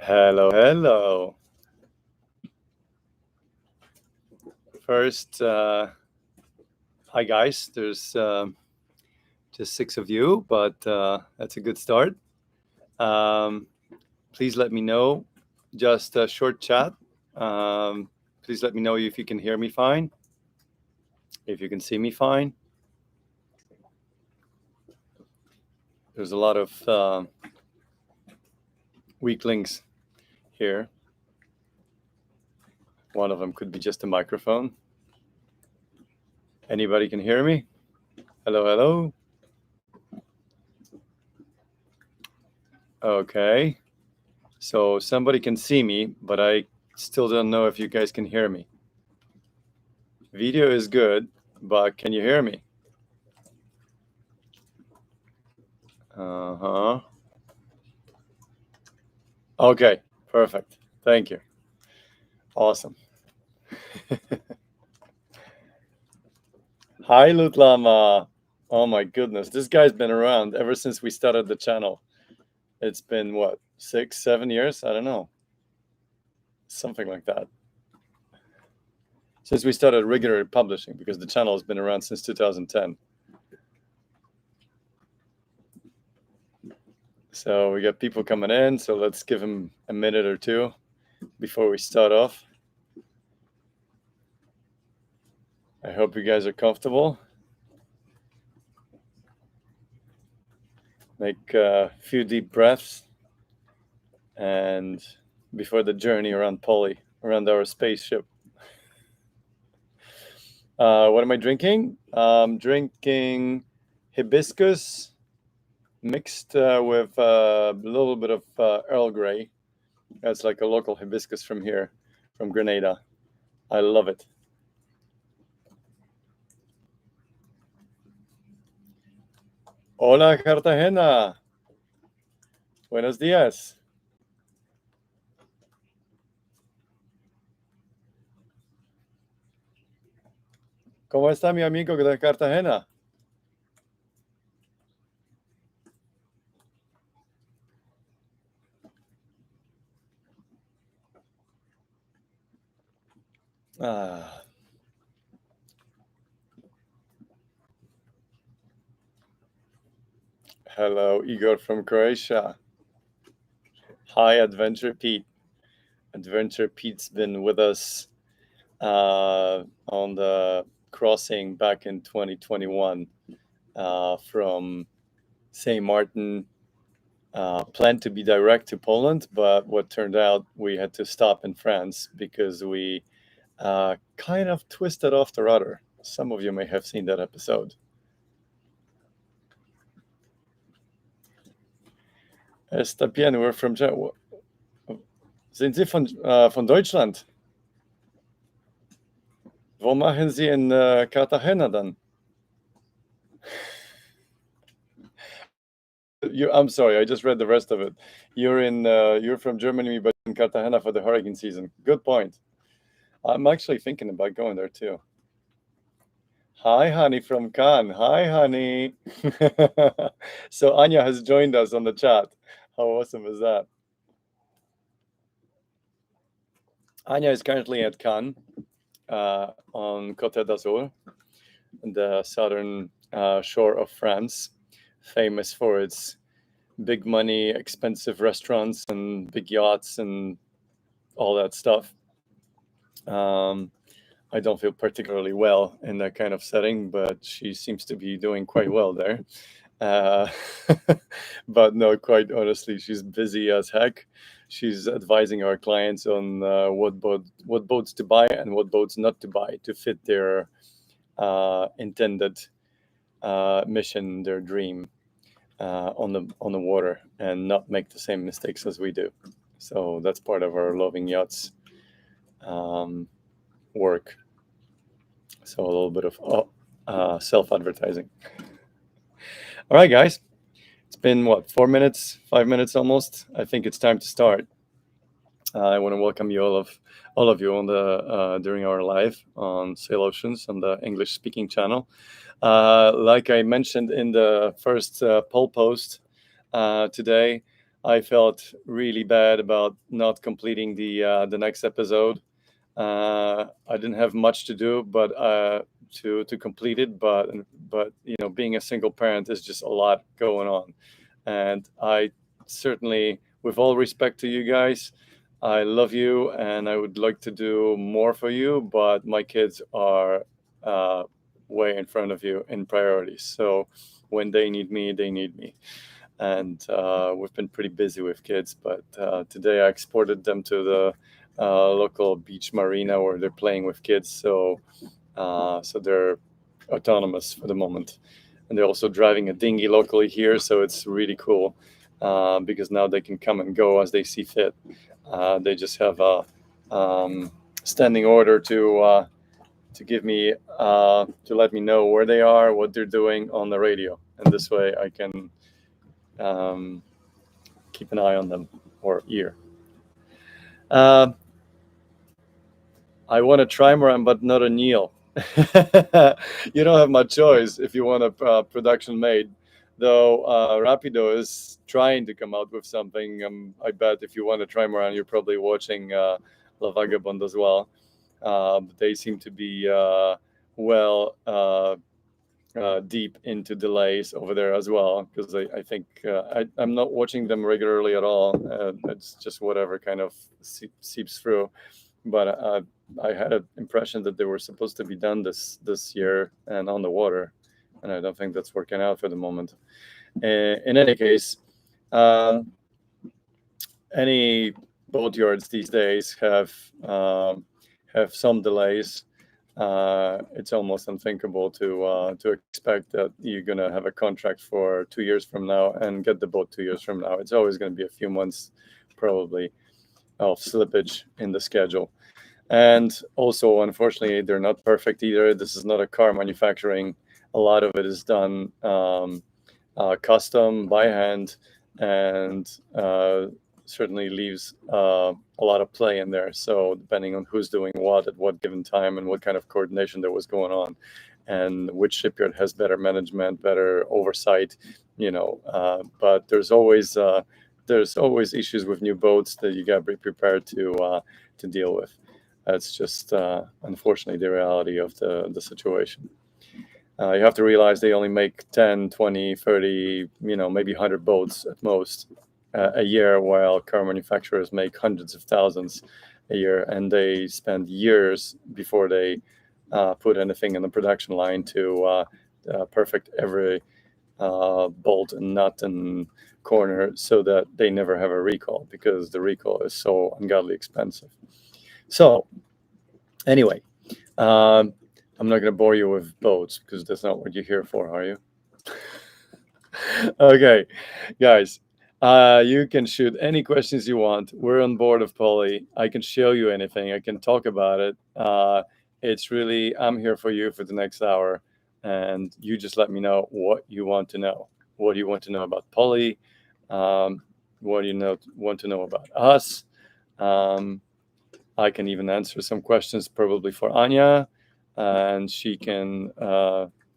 Hello, hello. First, hi guys. There's just 6 of you, but that's a good start. Please let me know. Just a short chat. Please let me know if you can hear me fine, if you can see me fine. There's a lot of weak links here. One of them could be just a microphone. Anybody can hear me? Hello, hello. Okay. So somebody can see me, but I still don't know if you guys can hear me. Video is good, but can you hear me? Uh-huh. Okay, perfect. Thank you. Awesome. Hi, Lutlama. Oh my goodness, this guy's been around ever since we started the channel. It's been, what, 6, 7 years? I don't know. Something like that. Since we started regular publishing, because the channel has been around since 2010. So we got people coming in, so let's give them a minute or two before we start off. I hope you guys are comfortable. Make a few deep breaths, and before the journey around Poly, around our spaceship. What am I drinking? I'm drinking hibiscus mixed with a little bit of Earl Grey. That's like a local hibiscus from here, from Grenada. I love it. Hola, Cartagena. Buenos días. ¿Cómo está mi amigo de Cartagena? Hello, Igor from Croatia. Hi, Adventure Pete. Adventure Pete's been with us on the crossing back in 2021 from St. Martin. Planned to be direct to Poland, but what turned out, we had to stop in France because we kind of twisted off the rudder. Some of you may have seen that episode. Está bien, we're from Germany. Sind Sie von Deutschland? Wo machen Sie in Cartagena dann? I'm sorry, I just read the rest of it. You're from Germany, but in Cartagena for the hurricane season. Good point. I'm actually thinking about going there too. Hi, honey from Cannes. Hi, honey. So Ania has joined us on the chat. How awesome is that? Ania is currently at Cannes on Côte d'Azur, the southern shore of France, famous for its big money, expensive restaurants and big yachts and all that stuff. I don't feel particularly well in that kind of setting, but she seems to be doing quite well there. But no, quite honestly, she's busy as heck. She's advising our clients on what boats to buy and what boats not to buy to fit their intended mission, their dream on the water, and not make the same mistakes as we do. So that's part of our Loving Yachts work. So a little bit of self-advertising. All right, guys. It's been, what, 4 minutes, 5 minutes almost? I think it's time to start. I want to welcome you all of you on the during our live on Sail Oceans on the English-speaking channel. Like I mentioned in the first poll post today, I felt really bad about not completing the next episode. I didn't have much to do, but to complete it. But being a single parent is just a lot going on, and I certainly, with all respect to you guys, I love you, and I would like to do more for you. But my kids are way in front of you in priorities. So when they need me, they need me. And we've been pretty busy with kids, but today I exported them to the local beach marina where they're playing with kids, so they're autonomous for the moment, and they're also driving a dinghy locally here, so it's really cool because now they can come and go as they see fit. They just have a standing order to give me to let me know where they are, what they're doing on the radio, and this way I can keep an eye on them, or ear. I want a trimaran, but not a Neil. You don't have much choice if you want a production made. Though Rapido is trying to come out with something. I bet if you want a trimaran, you're probably watching La Vagabond as well. But they seem to be deep into delays over there as well, because I think I'm not watching them regularly at all. It's just whatever kind of seeps through. But I had an impression that they were supposed to be done this year and on the water, and I don't think that's working out for the moment. In any case, any boat yards these days have some delays. It's almost unthinkable to expect that you're going to have a contract for 2 years from now and get the boat 2 years from now. It's always going to be a few months, probably, of slippage in the schedule. And also, unfortunately, they're not perfect either. This is not a car manufacturing. A lot of it is done custom, by hand, and certainly leaves a lot of play in there. So depending on who's doing what at what given time and what kind of coordination there was going on, and which shipyard has better management, better oversight, but there's always issues with new boats that you got to be prepared to deal with. That's just unfortunately the reality of the situation. You have to realize they only make 10, 20, 30, maybe 100 boats at most a year, while car manufacturers make hundreds of thousands a year, and they spend years before they put anything in the production line to perfect every bolt and nut and corner so that they never have a recall, because the recall is so ungodly expensive. So anyway, I'm not going to bore you with boats, because that's not what you're here for, are you? Okay, guys, you can shoot any questions you want. We're on board of Poly. I can show you anything. I can talk about it. It's really, I'm here for you for the next hour, and you just let me know what you want to know. What do you want to know about Poly? What do you want to know about us? I can even answer some questions probably for Ania, and she can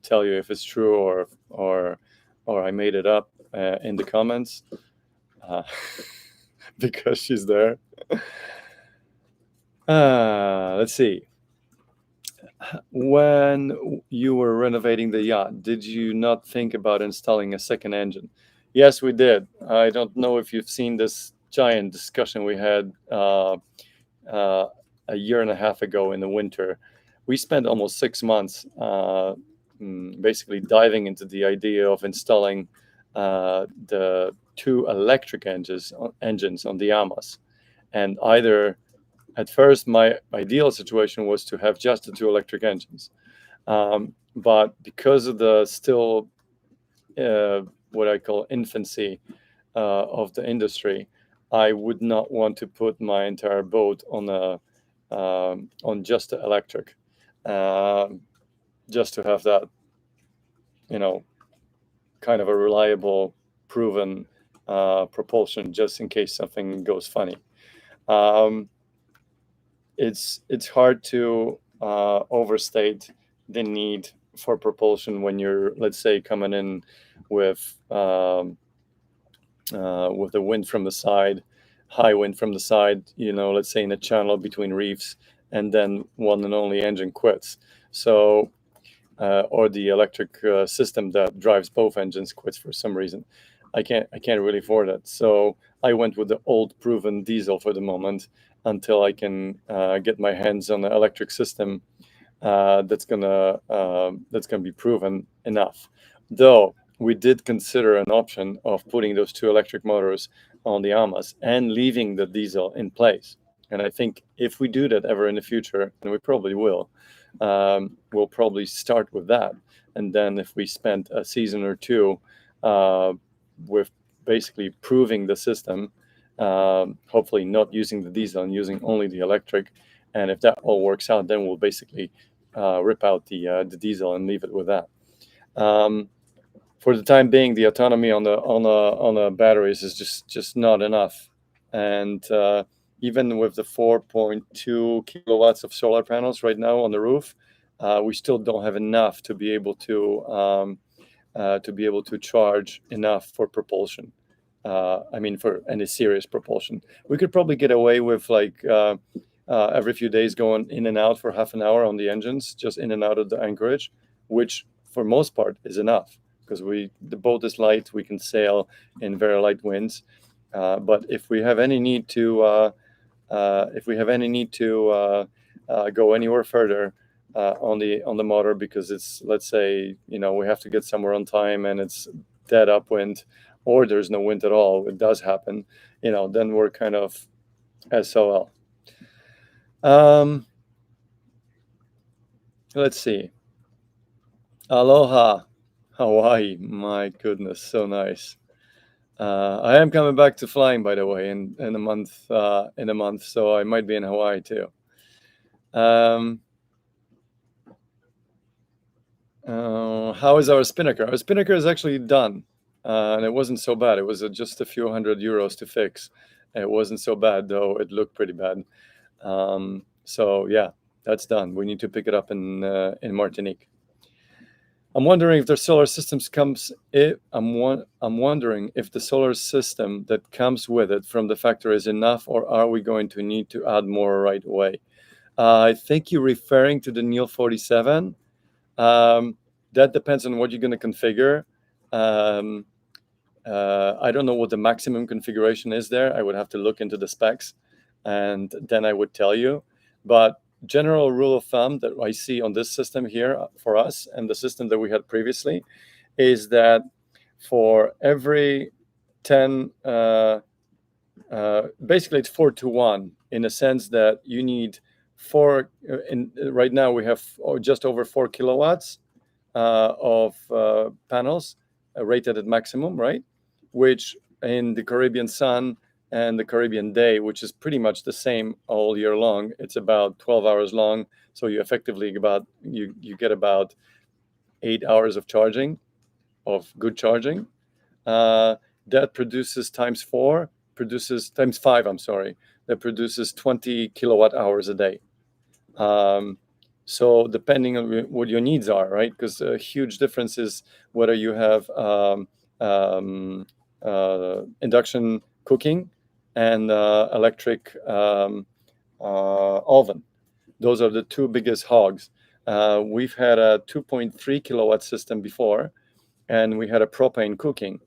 tell you if it's true or I made it up in the comments because she's there. Let's see. When you were renovating the yacht, did you not think about installing a second engine? Yes, we did. I don't know if you've seen this giant discussion we had a year and a half ago in the winter. We spent almost 6 months basically diving into the idea of installing the 2 electric engines on the Amas. And either, at first, my ideal situation was to have just the 2 electric engines. But because of the still what I call infancy of the industry, I would not want to put my entire boat on just the electric, just to have that, kind of a reliable, proven propulsion, just in case something goes funny. It's hard to overstate the need for propulsion when you're, let's say, coming in with with the wind from the side, high wind from the side, let's say in a channel between reefs, and then one and only engine quits. So, or the electric system that drives both engines quits for some reason. I can't really afford it. So I went with the old proven diesel for the moment until I can get my hands on the electric system that's gonna be proven enough. Though we did consider an option of putting those two electric motors on the Amas and leaving the diesel in place. And I think if we do that ever in the future, and we probably will, we'll probably start with that. And then if we spend a season or two with basically proving the system, hopefully not using the diesel and using only the electric, and if that all works out, then we'll basically rip out the diesel and leave it with that. For the time being, the autonomy on the batteries is just not enough, and even with the 4.2 kilowatts of solar panels right now on the roof, we still don't have enough to be able to charge enough for propulsion. I mean, for any serious propulsion, we could probably get away with like every few days going in and out for half an hour on the engines, just in and out of the anchorage, which for most part is enough because the boat is light, we can sail in very light winds. But if we have any need to go anywhere further on the motor, because it's, let's say, we have to get somewhere on time and it's dead upwind, or there's no wind at all, it does happen, then we're kind of SOL. Let's see. Aloha, Hawaii. My goodness, so nice. I am coming back to flying, by the way, in a month. So I might be in Hawaii too. How is our spinnaker? Our spinnaker is actually done, and it wasn't so bad. It was just a few €100 to fix. It wasn't so bad, though. It looked pretty bad. So yeah, that's done. We need to pick it up in Martinique. I'm wondering if the solar systems comes. I'm wondering if the solar system that comes with it from the factory is enough, or are we going to need to add more right away? I think you're referring to the NEIL 47. That depends on what you're going to configure. I don't know what the maximum configuration is there. I would have to look into the specs, and then I would tell you. But general rule of thumb that I see on this system here for us and the system that we had previously is that for every 10, basically it's 4-to-1 in a sense that you need four. Right now we have just over 4 kilowatts of panels rated at maximum, right? Which in the Caribbean sun and the Caribbean day, which is pretty much the same all year long, it's about 12 hours long. So you effectively you get about 8 hours of charging, of good charging. That produces times 5, that produces 20 kilowatt hours a day. So depending on what your needs are, right? Because a huge difference is whether you have induction cooking and electric oven. Those are the two biggest hogs. We've had a 2.3 kilowatt system before, and we had a propane cooking,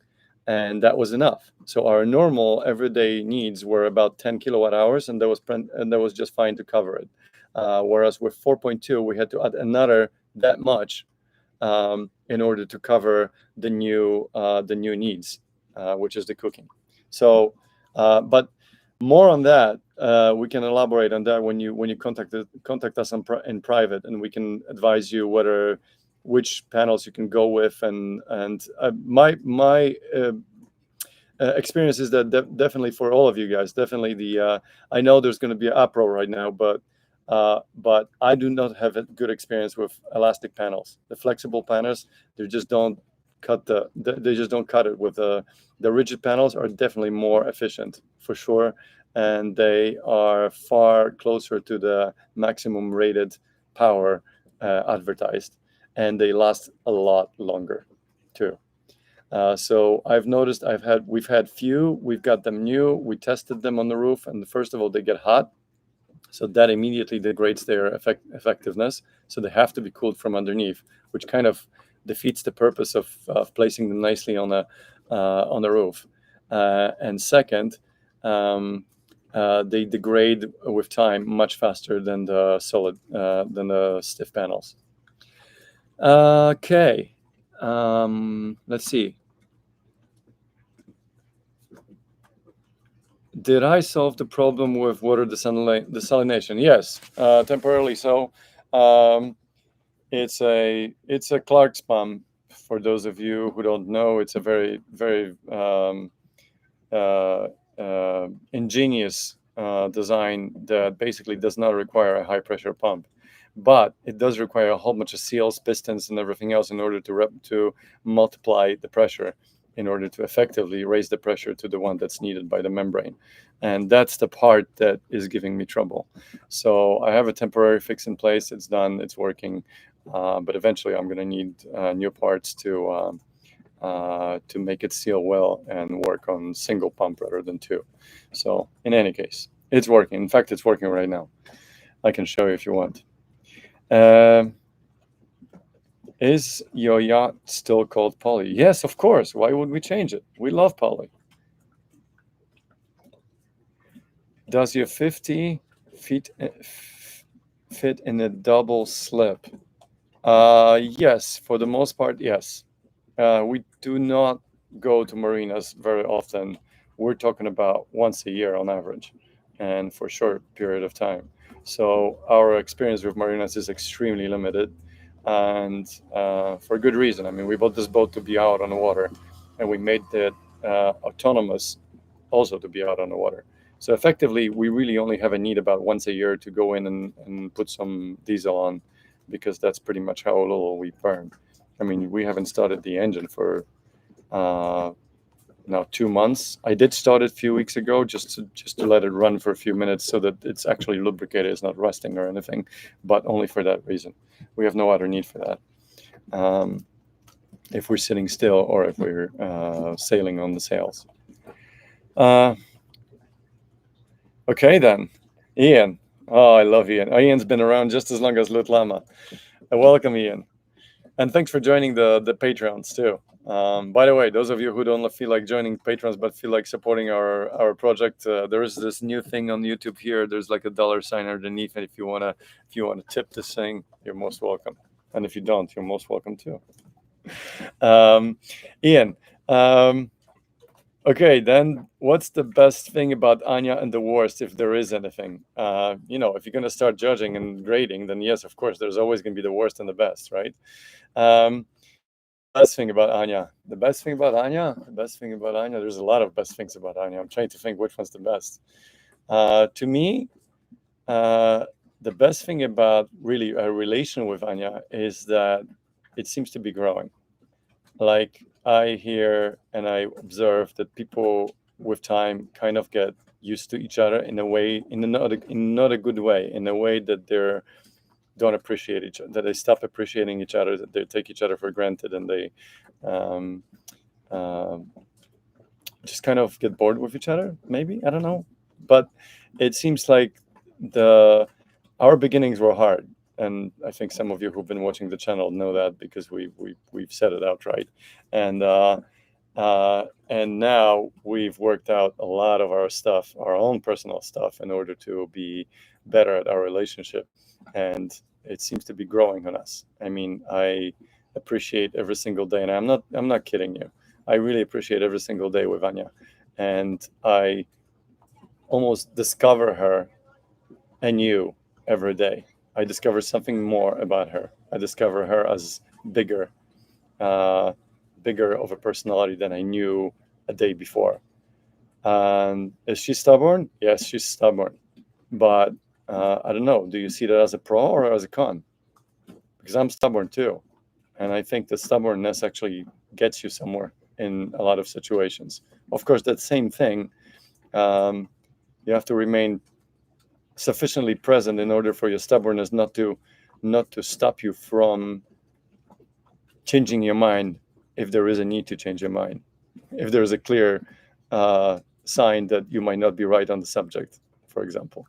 and that was enough. So our normal everyday needs were about 10 kilowatt hours, and that was just fine to cover it. Whereas with 4.2, we had to add another that much in order to cover the new needs, which is the cooking. So, but more on that, we can elaborate on that when you contact us in private, and we can advise you which panels you can go with. And my experience is that definitely for all of you guys, definitely I know there's going to be an uproar right now, but I do not have a good experience with elastic panels. The flexible panels, they just don't cut it. With the rigid panels are definitely more efficient for sure, and they are far closer to the maximum rated power advertised, and they last a lot longer too. So I've noticed we've had few, we've got them new, we tested them on the roof, and first of all, they get hot. So that immediately degrades their effectiveness. So they have to be cooled from underneath, which kind of defeats the purpose of placing them nicely on the roof. And second, they degrade with time much faster than the stiff panels. Okay, let's see. Did I solve the problem with water desalination? Yes, temporarily so. It's a Clark's pump. For those of you who don't know, it's a very uh, ingenious design that basically does not require a high pressure pump, but it does require a whole bunch of seals, pistons, and everything else in order to multiply the pressure, in order to effectively raise the pressure to the one that's needed by the membrane. And that's the part that is giving me trouble. So I have a temporary fix in place. It's done. It's working. But eventually I'm going to need new parts to make it seal well and work on single pump rather than two. So in any case, it's working. In fact, it's working right now. I can show you if you want. Is your yacht still called Poly? Yes, of course. Why would we change it? We love Poly. Does your 50 feet fit in a double slip? Yes, for the most part, yes. We do not go to marinas very often. We're talking about once a year on average, and for a short period of time. So our experience with marinas is extremely limited, and for good reason. I mean, we bought this boat to be out on the water, and we made it autonomous also to be out on the water. So effectively, we really only have a need about once a year to go in and put some diesel on, because that's pretty much how little we burn. I mean, we haven't started the engine for now 2 months. I did start it a few weeks ago just to let it run for a few minutes so that it's actually lubricated, it's not rusting or anything, but only for that reason. We have no other need for that. If we're sitting still or if we're sailing on the sails. Okay then, Ian. Oh, I love Ian. Ian's been around just as long as Lut Lama. Welcome, Ian. And thanks for joining the Patreons too. By the way, those of you who don't feel like joining Patrons but feel like supporting our project, there is this new thing on YouTube here. There's like a $sign underneath, and if you wanna tip this thing, you're most welcome. And if you don't, you're most welcome too. Ian, okay, then what's the best thing about Ania and the worst, if there is anything? If you're gonna start judging and grading, then yes, of course, there's always gonna be the worst and the best, right? Best thing about Ania. The best thing about Ania? The best thing about Ania? There's a lot of best things about Ania. I'm trying to think which one's the best. To me, the best thing about really a relation with Ania is that it seems to be growing. Like I hear and I observe that people with time kind of get used to each other in a way, in not a good way, in a way that they're don't appreciate each other, that they stop appreciating each other, that they take each other for granted, and they just kind of get bored with each other. Maybe, I don't know, but it seems like our beginnings were hard, and I think some of you who've been watching the channel know that, because we've said it outright, and now we've worked out a lot of our stuff, our own personal stuff, in order to be better at our relationship, and it seems to be growing on us. I mean, I appreciate every single day, and I'm not kidding you. I really appreciate every single day with Ania, and I almost discover her anew every day. I discover something more about her. I discover her as bigger of a personality than I knew a day before. And is she stubborn? Yes, she's stubborn. But I don't know. Do you see that as a pro or as a con? Because I'm stubborn too. And I think the stubbornness actually gets you somewhere in a lot of situations. Of course, that same thing, you have to remain sufficiently present in order for your stubbornness not to stop you from changing your mind if there is a need to change your mind, if there is a clear sign that you might not be right on the subject, for example.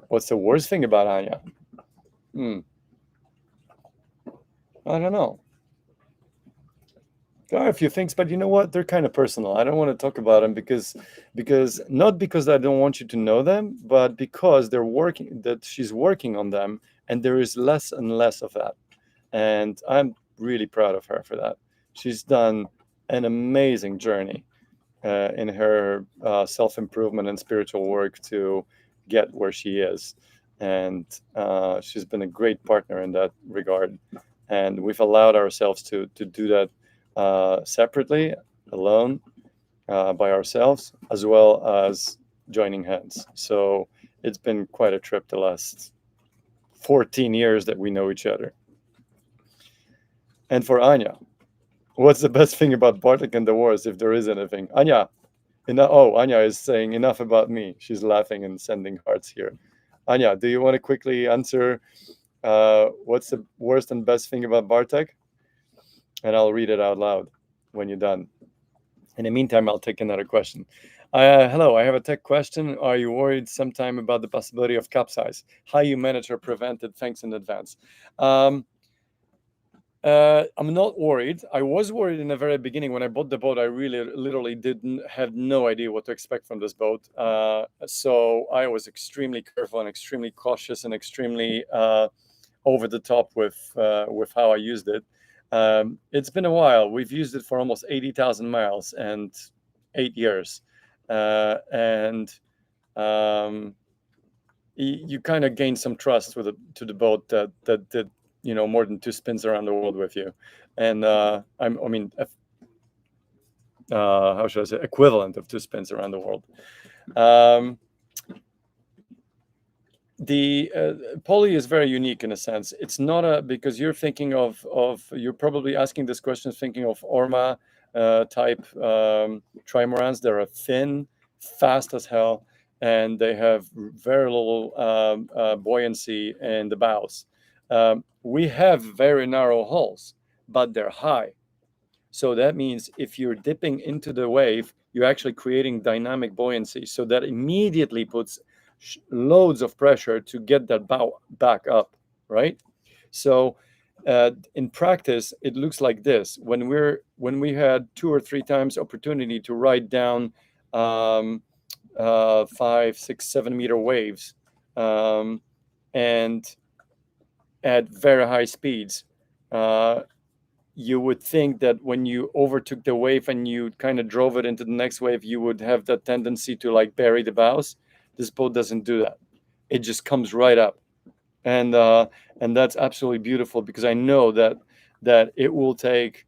What's the worst thing about Anya? I don't know. There are a few things, but you know what? They're kind of personal. I don't want to talk about them because not because I don't want you to know them, but because she's working on them, and there is less and less of that. And I'm really proud of her for that. She's done an amazing journey in her self-improvement and spiritual work to get where she is. And she's been a great partner in that regard. And we've allowed ourselves to do that separately, alone, by ourselves, as well as joining hands. So it's been quite a trip the last 14 years that we know each other. And for Anya, what's the best thing about Bartek and the Wars, if there is anything? Anya, Anya is saying enough about me. She's laughing and sending hearts here. Anya, do you want to quickly answer what's the worst and best thing about Bartek? And I'll read it out loud when you're done. In the meantime, I'll take another question. Hello, I have a tech question. Are you worried sometime about the possibility of capsize? How you manage or prevent it? Thanks in advance. I'm not worried. I was worried in the very beginning when I bought the boat. I really literally didn't have no idea what to expect from this boat. So I was extremely careful and extremely cautious and extremely over the top with how I used it. It's been a while. We've used it for almost 80,000 miles and 8 years. You kind of gain some trust to the boat that did more than 2 spins around the world with you. And how should I say, equivalent of 2 spins around the world. The Poly is very unique in a sense. It's not because you're thinking of you're probably asking this question thinking of Orma type trimarans. They're thin, fast as hell, and they have very little buoyancy in the bows. We have very narrow hulls, but they're high. So that means if you're dipping into the wave, you're actually creating dynamic buoyancy. So that immediately puts loads of pressure to get that bow back up, right? So in practice, it looks like this. When we had 2 or 3 times opportunity to ride down 5, 6, 7 meter waves, and at very high speeds, you would think that when you overtook the wave and you kind of drove it into the next wave, you would have that tendency to like bury the bows. This boat doesn't do that. It just comes right up, and that's absolutely beautiful because I know that it will take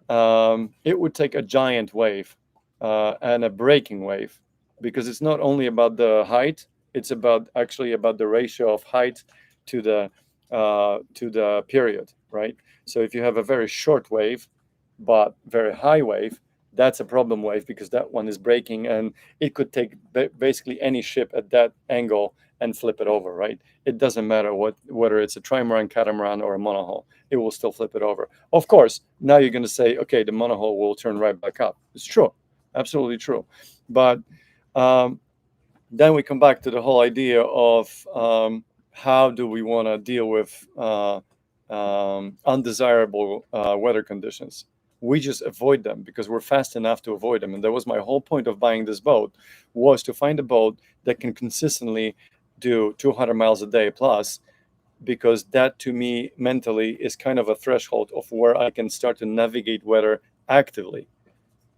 it would take a giant wave and a breaking wave, because it's not only about the height, it's about the ratio of height to the period, right? So if you have a very short wave but very high wave, that's a problem wave, because that one is breaking and it could take basically any ship at that angle and flip it over, right? It doesn't matter whether it's a trimaran, catamaran, or a monohull, it will still flip it over. Of course, now you're going to say, okay, the monohull will turn right back up. It's true, absolutely true. But then we come back to the whole idea of how do we want to deal with undesirable weather conditions. We just avoid them because we're fast enough to avoid them. And that was my whole point of buying this boat, was to find a boat that can consistently do 200 miles a day plus, because that to me mentally is kind of a threshold of where I can start to navigate weather actively,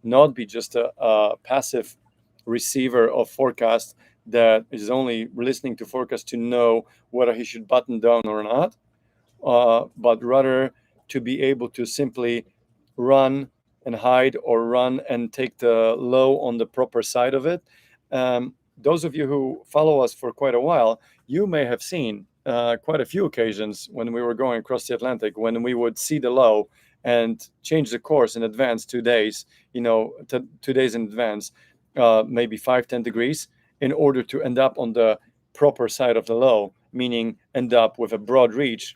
not be just a passive receiver of forecast that is only listening to forecast to know whether he should button down or not, but rather to be able to simply run and hide, or run and take the low on the proper side of it. Those of you who follow us for quite a while, you may have seen quite a few occasions when we were going across the Atlantic, when we would see the low and change the course in advance 2 days, 2 days in advance, maybe 5-10 degrees, in order to end up on the proper side of the low, meaning end up with a broad reach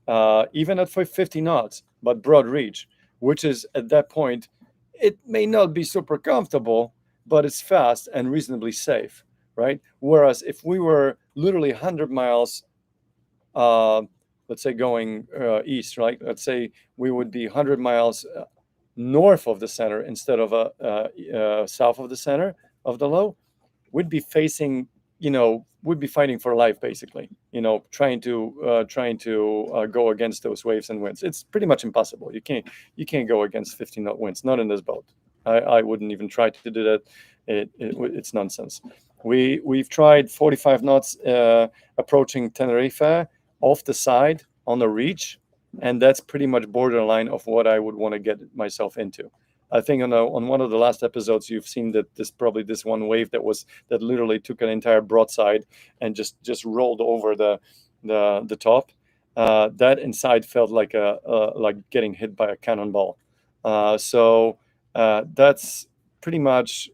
even at 50 knots, but broad reach, which is at that point, it may not be super comfortable, but it's fast and reasonably safe, right? Whereas if we were literally 100 miles, uh, let's say going east, right? Let's say we would be 100 miles north of the center instead of south of the center of the low, we'd be facing, we'd be fighting for life basically, trying to go against those waves and winds. It's pretty much impossible. You can't go against 50 knot winds, not in this boat. I wouldn't even try to do that. It's nonsense. We've tried 45 knots approaching Tenerife off the side on the reach, and that's pretty much borderline of what I would want to get myself into. I think on one of the last episodes you've seen that this one wave that literally took an entire broadside and just rolled over the top. That inside felt like like getting hit by a cannonball. So that's pretty much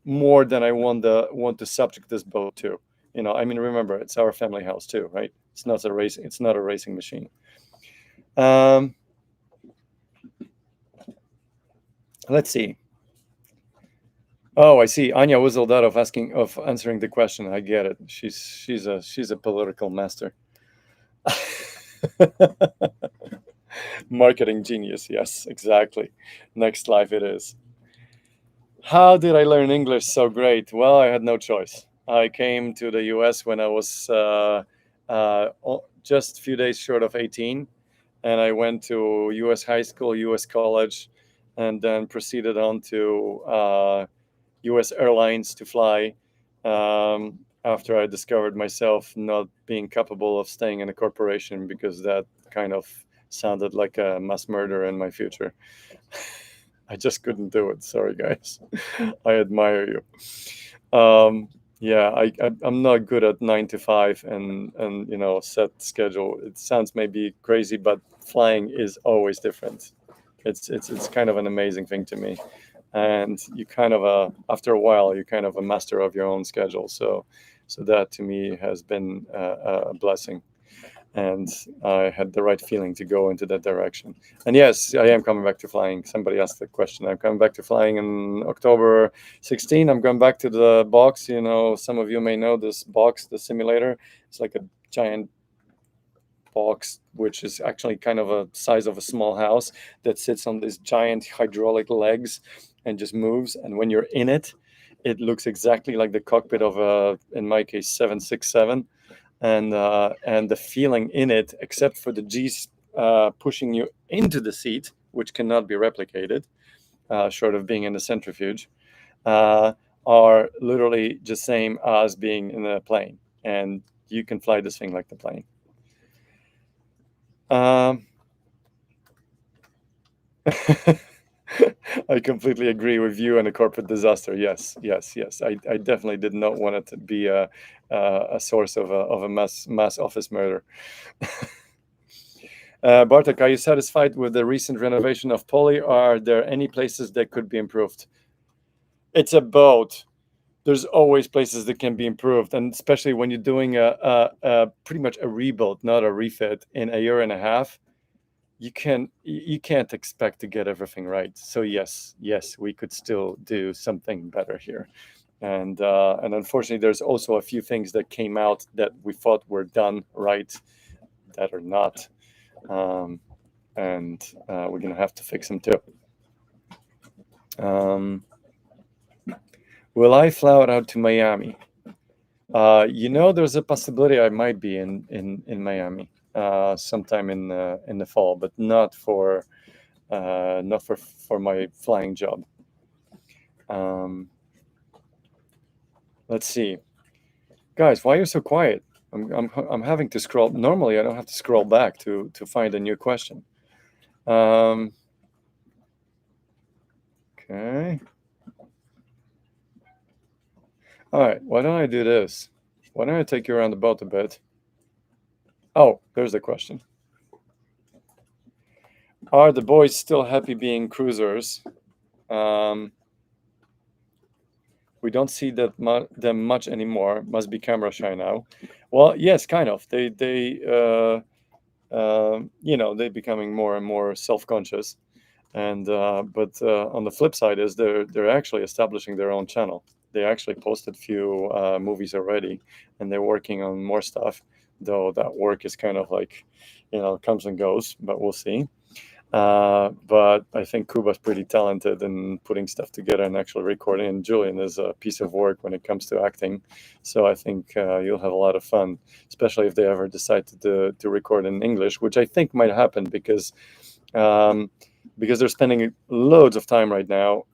more than I want to subject this boat to. I mean, remember, it's our family house too, right? It's not a racing machine. Let's see. Oh, I see. Anya whistled out of answering the question. I get it. She's a political master. Marketing genius. Yes, exactly. Next life it is. How did I learn English so great? Well, I had no choice. I came to the US when I was just a few days short of 18, and I went to US high school, US college, and then proceeded on to US Airlines to fly after I discovered myself not being capable of staying in a corporation, because that kind of sounded like a mass murder in my future. I just couldn't do it. Sorry, guys. I admire you. Yeah, I'm not good at 9 to 5 and set schedule. It sounds maybe crazy, but flying is always different. It's kind of an amazing thing to me, and you kind of after a while you kind of a master of your own schedule. So that to me has been a blessing, and I had the right feeling to go into that direction. And yes, I am coming back to flying. Somebody asked the question. I'm coming back to flying in October 16. I'm going back to the box. Some of you may know this box, the simulator. It's like a giant box, which is actually kind of a size of a small house, that sits on these giant hydraulic legs and just moves. And when you're in it, it looks exactly like the cockpit of in my case, 767. And the feeling in it, except for the G's pushing you into the seat, which cannot be replicated, short of being in the centrifuge, are literally just same as being in a plane. And you can fly this thing like the plane. I completely agree with you and a corporate disaster. Yes. I definitely did not want it to be a source of a mass office murder. Bartek, are you satisfied with the recent renovation of Poly? Are there any places that could be improved? It's a boat. There's always places that can be improved, and especially when you're doing a pretty much a rebuild, not a refit, in a year and a half. You can't expect to get everything right. So yes, we could still do something better here, and unfortunately, there's also a few things that came out that we thought were done right that are not, and we're gonna have to fix them too. Will I fly out to Miami? There's a possibility I might be in Miami sometime in the fall, but not for my flying job. Let's see, guys, why are you so quiet? I'm having to scroll. Normally, I don't have to scroll back to find a new question. Okay. All right. Why don't I do this? Why don't I take you around the boat a bit? Oh, there's the question. Are the boys still happy being cruisers? We don't see them much anymore. Must be camera shy now. Well, yes, kind of. They they're becoming more and more self-conscious. And but on the flip side is they're actually establishing their own channel. They actually posted few movies already, and they're working on more stuff. Though that work is kind of like, comes and goes, but we'll see. But I think Kuba's pretty talented in putting stuff together and actually recording. And Julian is a piece of work when it comes to acting. So I think you'll have a lot of fun, especially if they ever decide to record in English, which I think might happen um, because they're spending loads of time right now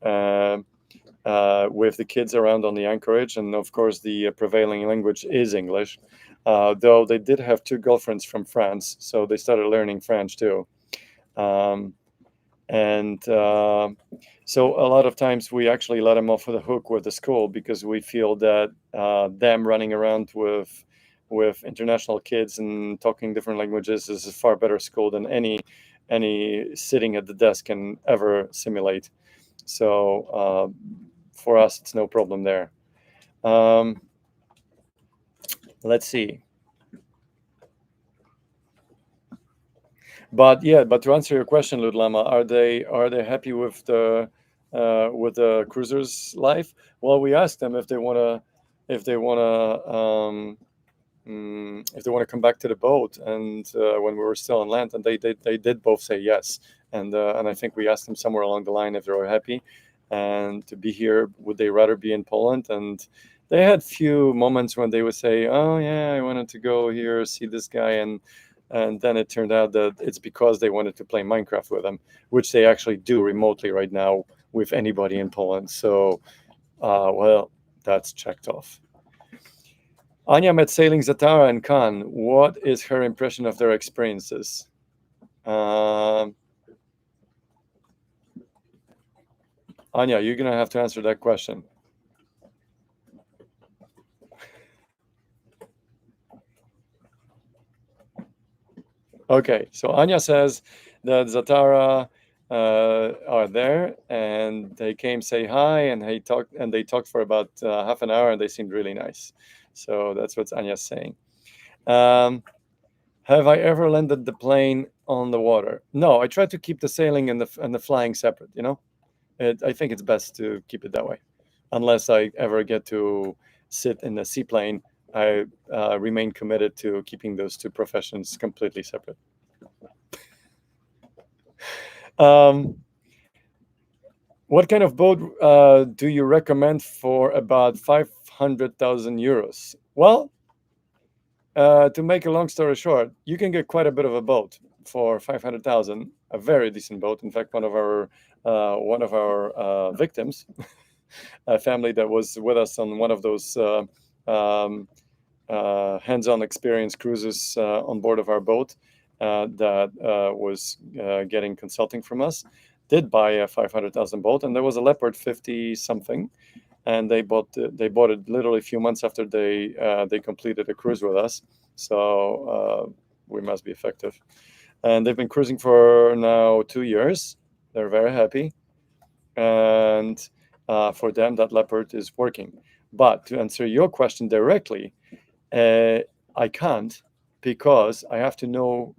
with the kids around on the anchorage. And of course, the prevailing language is English. Though they did have two girlfriends from France, so they started learning French too. Um, and so a lot of times we actually let them off the hook with the school because we feel that them running around with international kids and talking different languages is a far better school than any sitting at the desk can ever simulate. So for us, it's no problem there. Let's see. But to answer your question, Ludlama, are they happy with the cruisers' life? Well, we asked them if they wanna if they want to come back to the boat, and when we were still on land, and they did both say yes. And I think we asked them somewhere along the line if they were happy and to be here. Would they rather be in Poland? And they had few moments when they would say, "Oh yeah, I wanted to go here, see this guy," and then it turned out that it's because they wanted to play Minecraft with them, which they actually do remotely right now with anybody in Poland. So, well, that's checked off. Ania met sailing Zatara and Cannes. What is her impression of their experiences? Anya, you're going to have to answer that question. Okay, so Anya says that Zatara are there, and they came say hi, and they talked for about half an hour, and they seemed really nice. So that's what Anya's saying. Have I ever landed the plane on the water? No, I try to keep the sailing and the flying separate. I think it's best to keep it that way, unless I ever get to sit in a seaplane. I remain committed to keeping those two professions completely separate. What kind of boat do you recommend for about 500,000 euros? Well, to make a long story short, you can get quite a bit of a boat for 500,000, a very decent boat. In fact, one of our victims, a family that was with us on one of those hands-on experience cruises on board of our boat that was getting consulting from us, did buy a 500,000 boat, and there was a Leopard 50 something, and they bought it literally a few months after they completed a cruise with us. So we must be effective, and they've been cruising for now 2 years. They're very happy, and for them that Leopard is working. But to answer your question directly, I can't, because I have to know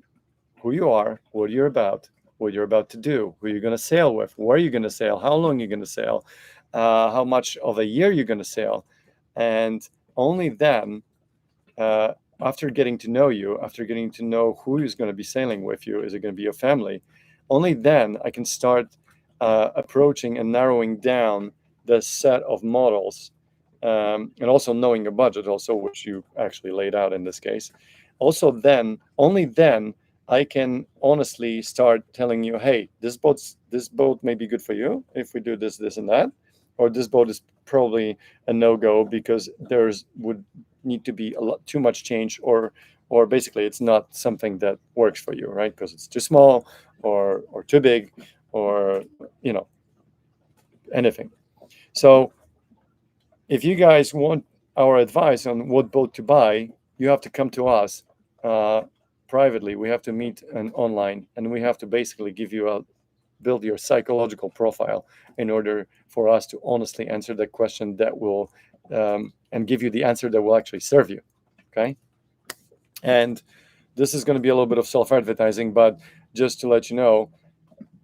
who you are, what you're about to do, who you're going to sail with, where you're going to sail, how long you're going to sail, how much of a year you're going to sail. And only then, after getting to know you, after getting to know who is going to be sailing with you, is it going to be your family? Only then I can start approaching and narrowing down the set of models, and also knowing your budget, also, which you actually laid out in this case. Also, only then, I can honestly start telling you, hey, this boat may be good for you if we do this, this, and that, or this boat is probably a no-go because would need to be a lot too much change, or basically it's not something that works for you, right? Because it's too small, or too big, or anything. So if you guys want our advice on what boat to buy, you have to come to us privately. We have to meet online, and we have to basically build your psychological profile in order for us to honestly answer that question that will and give you the answer that will actually serve you. Okay. And this is going to be a little bit of self-advertising, but just to let you know,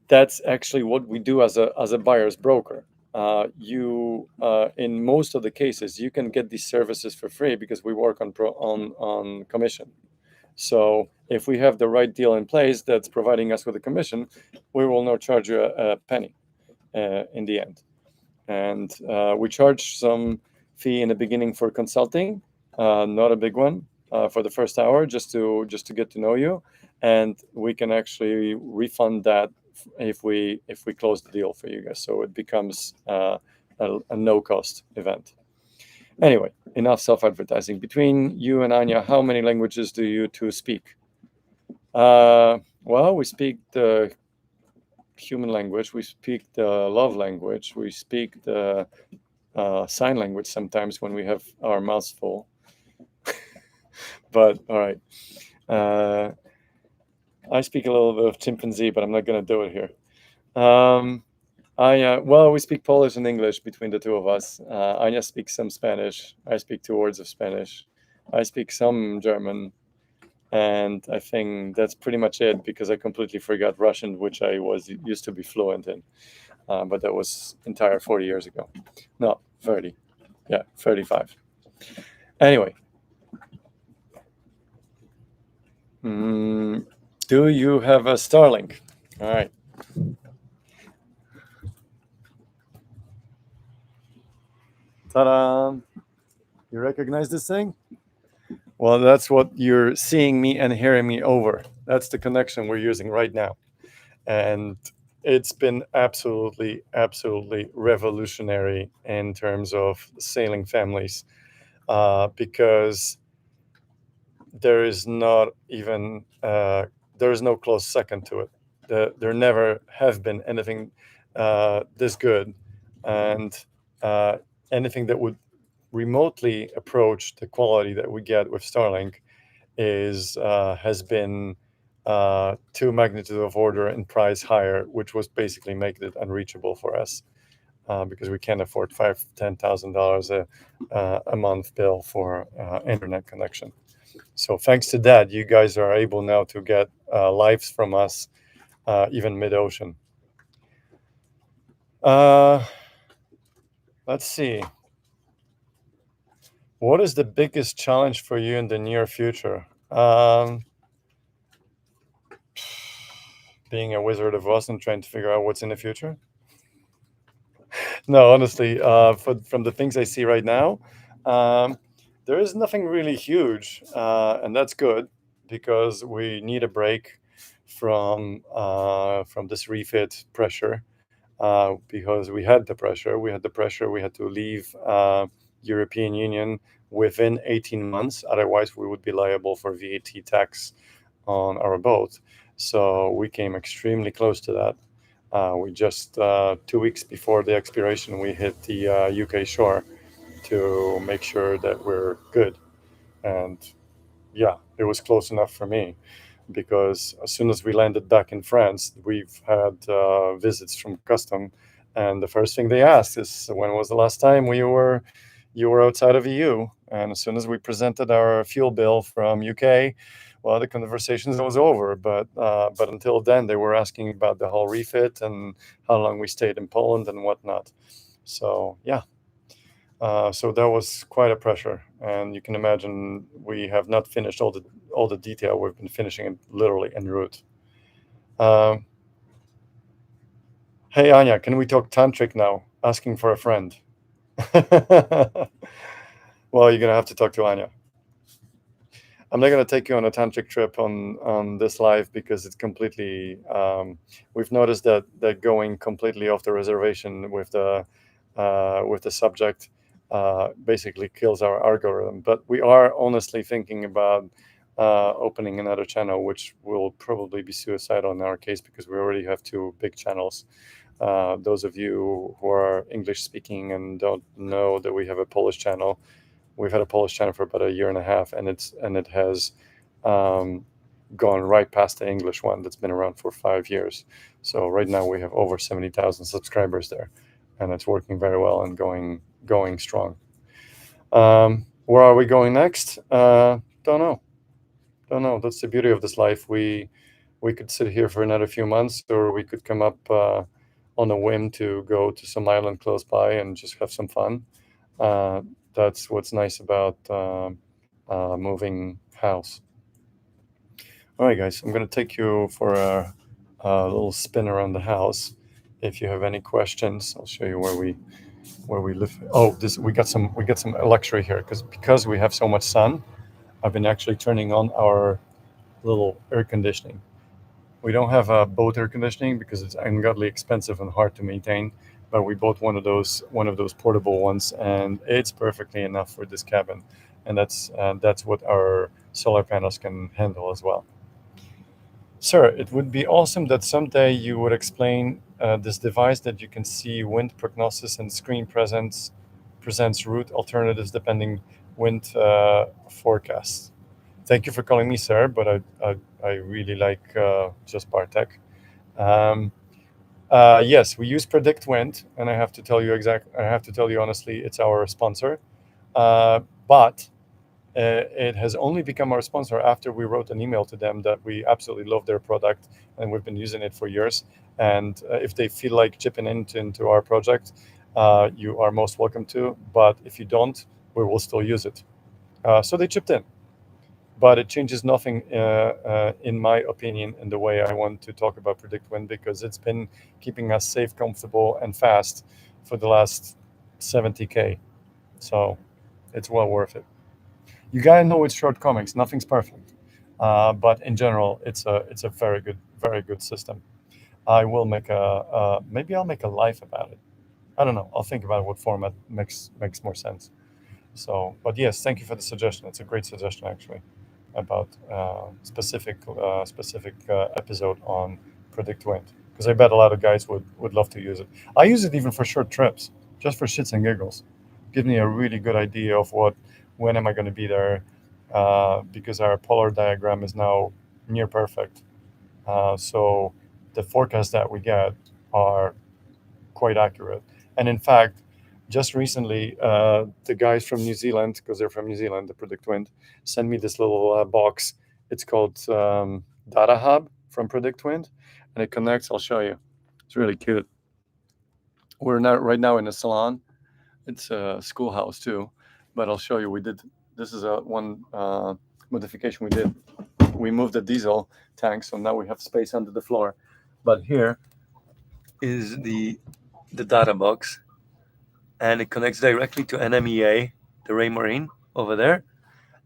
that's actually what we do as a buyer's broker. In most of the cases, you can get these services for free because we work on commission. So if we have the right deal in place that's providing us with a commission, we will not charge you a penny in the end. And we charge some fee in the beginning for consulting, not a big one, for the first hour, just to get to know you, and we can actually refund that if we close the deal for you guys. So it becomes a no cost event. Anyway, enough self-advertising. Between you and Ania, how many languages do you two speak? Well, we speak the human language, we speak the love language, we speak the sign language sometimes when we have our mouths full. But all right. I speak a little bit of chimpanzee, but I'm not going to do it here. Well, we speak Polish and English between the two of us. Anya speaks some Spanish. I speak 2 words of Spanish. I speak some German. And I think that's pretty much it, because I completely forgot Russian, which I used to be fluent in. But that was entire 40 years ago. No, 30. Yeah, 35. Anyway. Do you have a Starlink? All right. Ta-da! You recognize this thing? Well, that's what you're seeing me and hearing me over. That's the connection we're using right now. And it's been absolutely, absolutely revolutionary in terms of sailing families, because there is not even, there is no close second to it. There never have been anything this good, and anything that would remotely approach the quality that we get with Starlink has been 2 magnitude of order in price higher, which was basically making it unreachable for us, because we can't afford $5,000-$10,000 a month bill for internet connection. So thanks to that, you guys are able now to get lives from us, even mid-ocean. Let's see. What is the biggest challenge for you in the near future? Being a Wizard of Oz and trying to figure out what's in the future? No, honestly, from the things I see right now, there is nothing really huge, and that's good, because we need a break from this refit pressure, because we had the pressure. We had to leave European Union within 18 months. Otherwise, we would be liable for VAT tax on our boat. So we came extremely close to that. We just 2 weeks before the expiration, we hit the UK shore to make sure that we're good. And yeah, it was close enough for me, because as soon as we landed back in France, we've had visits from custom, and the first thing they asked is, when was the last time you were outside of EU? And as soon as we presented our fuel bill from UK, well, the conversation was over. But until then, they were asking about the whole refit and how long we stayed in Poland and whatnot. So yeah. So that was quite a pressure, and you can imagine we have not finished all the detail. We've been finishing it literally en route. Hey Anya, can we talk tantric now? Asking for a friend. Well, you're gonna have to talk to Anya. I'm not gonna take you on a tantric trip on this live, because it's completely. We've noticed that going completely off the reservation with the subject basically kills our algorithm. But we are honestly thinking about opening another channel, which will probably be suicidal in our case, because we already have 2 big channels. Those of you who are English speaking and don't know that we have a Polish channel, we've had a Polish channel for about 1.5 years, and it has gone right past the English one that's been around for 5 years. So right now we have over 70,000 subscribers there, and it's working very well and going strong. Where are we going next? Don't know. don't know. That's the beauty of this life. We could sit here for another few months, or we could come up on a whim to go to some island close by and just have some fun. Uh, that's what's nice about moving house. All right, guys, I'm gonna take you for a little spin around the house. If you have any questions, I'll show you where we live. Oh, this we got some luxury here because we have so much sun. I've been actually turning on our little air conditioning. We don't have a boat air conditioning because it's ungodly expensive and hard to maintain. But we bought one of those portable ones, and it's perfectly enough for this cabin, and that's what our solar panels can handle as well. Sir, it would be awesome that someday you would explain this device that you can see wind prognosis and screen presents route alternatives depending wind forecasts. Thank you for calling me sir, but I really like just Bartek. Um, yes, we use PredictWind, and I have to tell you honestly, it's our sponsor. But it has only become our sponsor after we wrote an email to them that we absolutely love their product and we've been using it for years. And if they feel like chipping into our project, you are most welcome to. But if you don't, we will still use it. So they chipped in, but it changes nothing, in my opinion, in the way I want to talk about PredictWind, because it's been keeping us safe, comfortable, and fast for the last 70K. So it's well worth it. You gotta know its shortcomings. Nothing's perfect, but in general, it's a very good system. I will make maybe I'll make a live about it. I don't know. I'll think about what format makes more sense. So, but yes, thank you for the suggestion. It's a great suggestion actually about specific episode on PredictWind, because I bet a lot of guys would love to use it. I use it even for short trips, just for shits and giggles. Give me a really good idea of when am I going to be there, because our polar diagram is now near perfect. So the forecasts that we get are quite accurate. And in fact, just recently, the guys from New Zealand, because they're from New Zealand, the PredictWind, sent me this little box. It's called Data Hub from PredictWind, and it connects. I'll show you. It's really cute. We're not right now in a salon. It's a schoolhouse too, but I'll show you. This is one modification we did. We moved the diesel tank, so now we have space under the floor. But here is the data box, and it connects directly to NMEA, the Raymarine over there,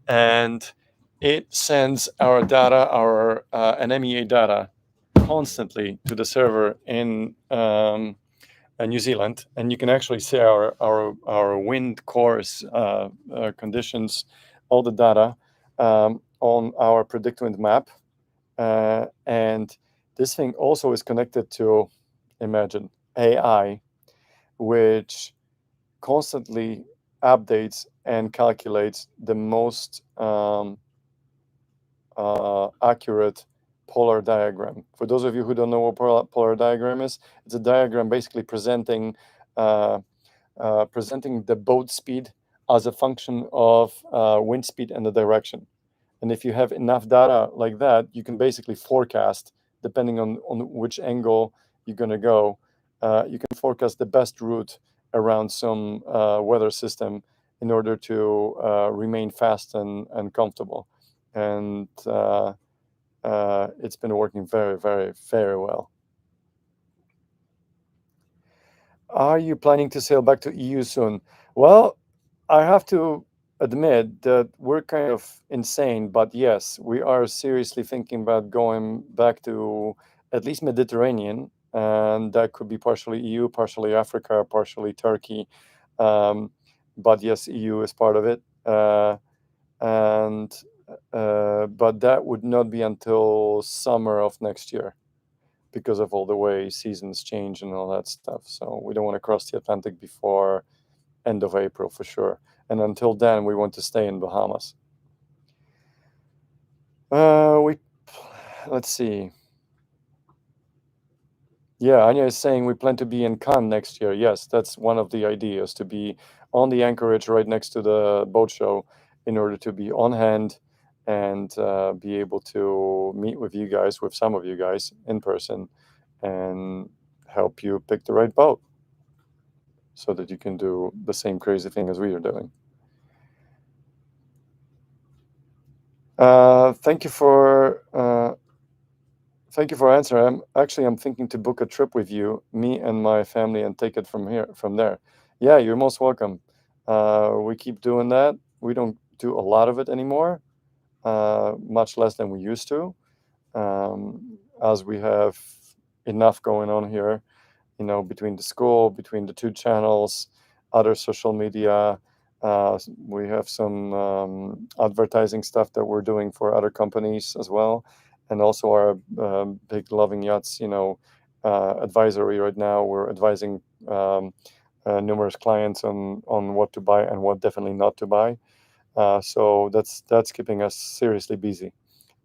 and it sends our data, our NMEA data, constantly to the server in New Zealand, and you can actually see our wind course conditions, all the data on our PredictWind map, and this thing also is connected to, imagine, AI, which constantly updates and calculates the most accurate polar diagram. For those of you who don't know what polar diagram is, it's a diagram basically presenting the boat speed as a function of wind speed and the direction. And if you have enough data like that, you can basically forecast, depending on which angle you're going to go, you can forecast the best route around some weather system in order to remain fast and comfortable. And it's been working very, very, very well. Are you planning to sail back to EU soon? Well, I have to admit that we're kind of insane, but yes, we are seriously thinking about going back to at least Mediterranean, and that could be partially EU, partially Africa, partially Turkey. But yes, EU is part of it, and but that would not be until summer of next year, because of all the way seasons change and all that stuff. So we don't want to cross the Atlantic before end of April for sure. And until then, we want to stay in Bahamas. Let's see. Yeah, Anya is saying we plan to be in Cannes next year. Yes, that's one of the ideas, to be on the anchorage right next to the boat show in order to be on hand and be able to meet with you guys, with some of you guys in person, and help you pick the right boat so that you can do the same crazy thing as we are doing. Thank you for answering. I'm thinking to book a trip with you, me and my family, and take it from there. Yeah, you're most welcome. We keep doing that. We don't do a lot of it anymore, much less than we used to, as we have enough going on here, between the school, between the two channels, other social media. We have some advertising stuff that we're doing for other companies as well, and also our big Loving Yachts, advisory right now. We're advising numerous clients on what to buy and what definitely not to buy. So that's keeping us seriously busy.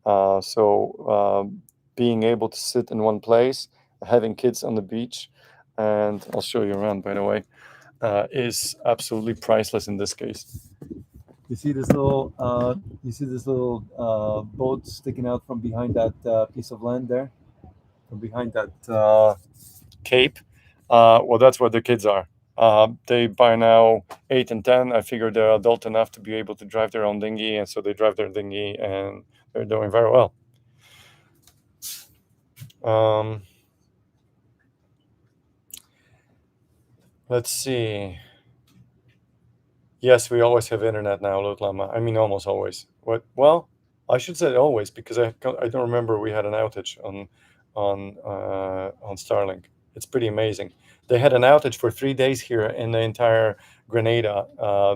Being able to sit in one place, having kids on the beach, and I'll show you around, by the way, is absolutely priceless in this case. You see this little, boat sticking out from behind that piece of land there, from behind that cape. Well, that's where the kids are. They by now 8 and 10. I figure they're adult enough to be able to drive their own dinghy, and so they drive their dinghy, and they're doing very well. Let's see. Yes, we always have internet now, Lutlama. I mean, almost always. What? Well, I should say always, because I don't remember we had an outage on Starlink. It's pretty amazing. They had an outage for 3 days here in the entire Grenada.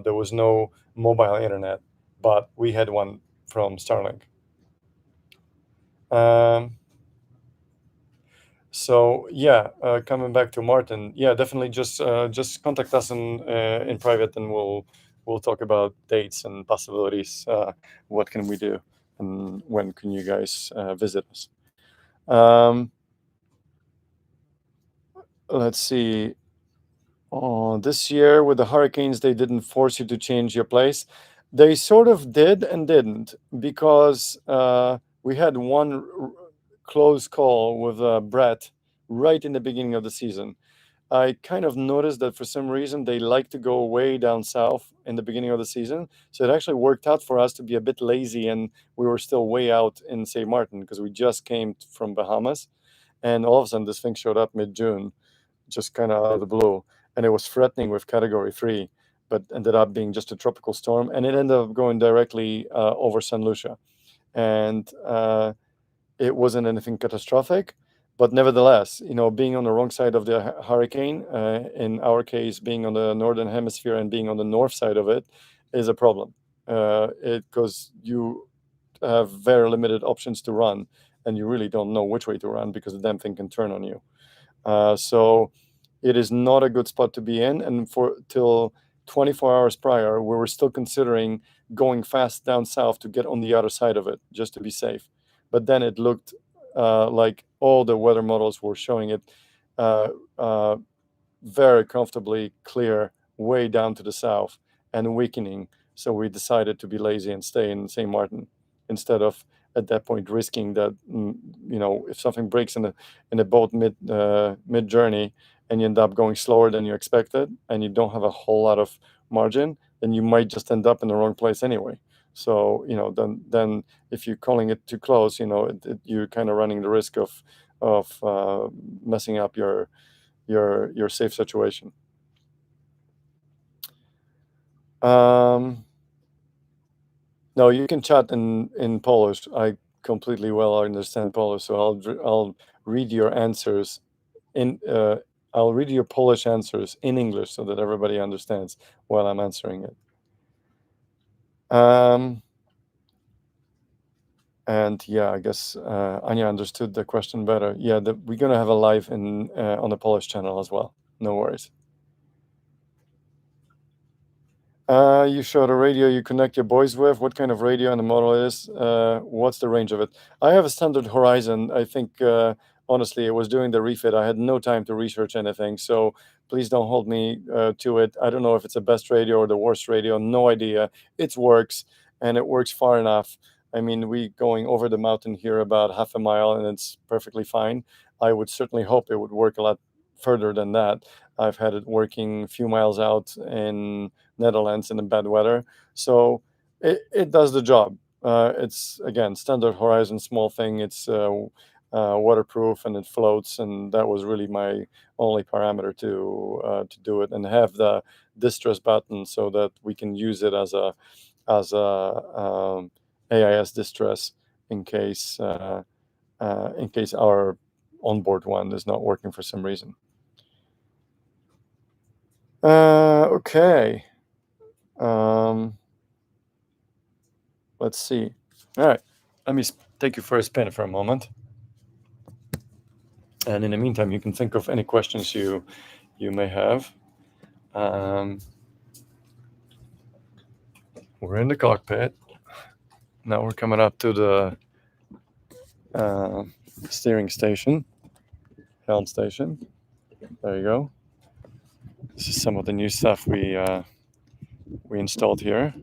There was no mobile internet, but we had one from Starlink. So yeah, coming back to Martin, yeah, definitely just contact us in private, and we'll talk about dates and possibilities. What can we do, and when can you guys visit us? Let's see. This year with the hurricanes, they didn't force you to change your place. They sort of did and didn't, because we had one close call with Brett right in the beginning of the season. I kind of noticed that for some reason they like to go way down south in the beginning of the season. So it actually worked out for us to be a bit lazy, and we were still way out in St. Martin because we just came from Bahamas. And all of a sudden, this thing showed up mid-June, just kind of out of the blue. And it was threatening with Category 3, but ended up being just a tropical storm. And it ended up going directly over San Lucia. And it wasn't anything catastrophic, but nevertheless, being on the wrong side of the hurricane, in our case, being on the northern hemisphere and being on the north side of it, is a problem. Because you have very limited options to run, and you really don't know which way to run because the damn thing can turn on you. So it is not a good spot to be in. And for till 24 hours prior, we were still considering going fast down south to get on the other side of it, just to be safe. But then it looked like all the weather models were showing it very comfortably clear way down to the south and weakening. So we decided to be lazy and stay in St. Martin instead of at that point risking that, if something breaks in the boat mid journey, and you end up going slower than you expected, and you don't have a whole lot of margin, then you might just end up in the wrong place anyway. So then if you're calling it too close, you're kind of running the risk of messing up your safe situation. No, you can chat in Polish. I completely well understand Polish, so I'll read your answers in I'll read your Polish answers in English so that everybody understands while I'm answering it. And yeah, I guess Ania understood the question better. Yeah, we're gonna have a live on the Polish channel as well. No worries. You showed a radio you connect your boys with. What kind of radio and the model is? What's the range of it? I have a standard Horizon. I think, honestly, it was during the refit. I had no time to research anything, so please don't hold me to it. I don't know if it's the best radio or the worst radio. No idea. It works, and it works far enough. I mean, we going over the mountain here about half a mile, and it's perfectly fine. I would certainly hope it would work a lot further than that. I've had it working a few miles out in Netherlands in the bad weather, so it does the job. It's again standard Horizon small thing. It's waterproof and it floats, and that was really my only parameter to do it, and have the distress button so that we can use it as a AIS distress in case our onboard one is not working for some reason. Okay. Let's see. All right. Let me take you for a spin for a moment. And in the meantime, you can think of any questions you may have. We're in the cockpit. Now we're coming up to the steering station, helm station. There you go. This is some of the new stuff we installed here.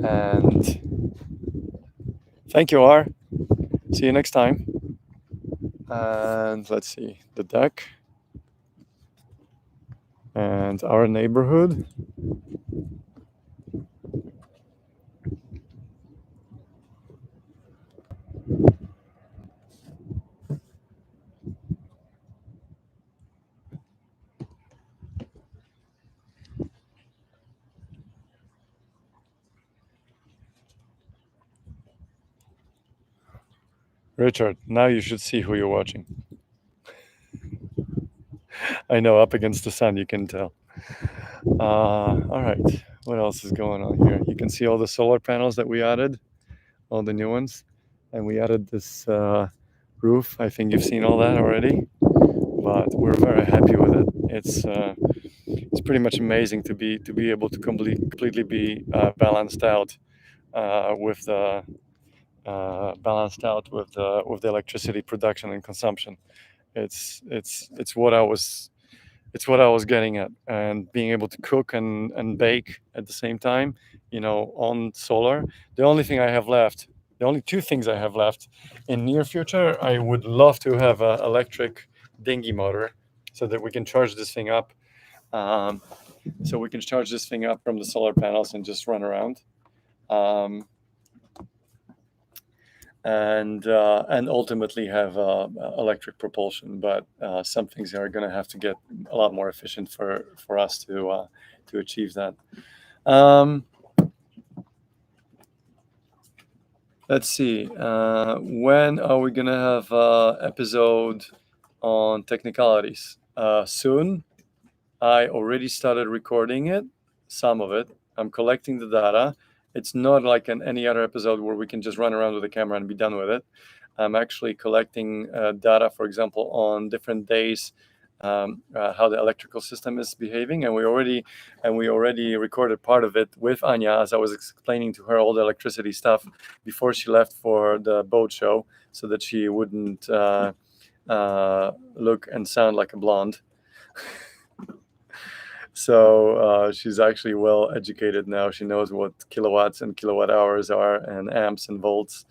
And thank you, R. See you next time. And let's see, the deck and our neighborhood. Richard, now you should see who you're watching. I know, up against the sun, you can tell. All right, what else is going on here? You can see all the solar panels that we added, all the new ones, and we added this roof. I think you've seen all that already, but we're very happy with it. It's pretty much amazing to be able to completely be balanced out with the electricity production and consumption. It's what I was getting at, and being able to cook and bake at the same time, on solar. The only two things I have left in near future, I would love to have an electric dinghy motor so that we can charge this thing up. So we can charge this thing up from the solar panels and just run around. And ultimately have electric propulsion, but some things are going to have to get a lot more efficient for us to achieve that. Let's see. When are we going to have an episode on technicalities? Soon. I already started recording it, some of it. I'm collecting the data. It's not like any other episode where we can just run around with the camera and be done with it. I'm actually collecting data, for example, on different days, how the electrical system is behaving, and we already recorded part of it with Ania, as I was explaining to her all the electricity stuff before she left for the boat show, so that she wouldn't look and sound like a blonde. So she's actually well educated now. She knows what kilowatts and kilowatt hours are, and amps and volts,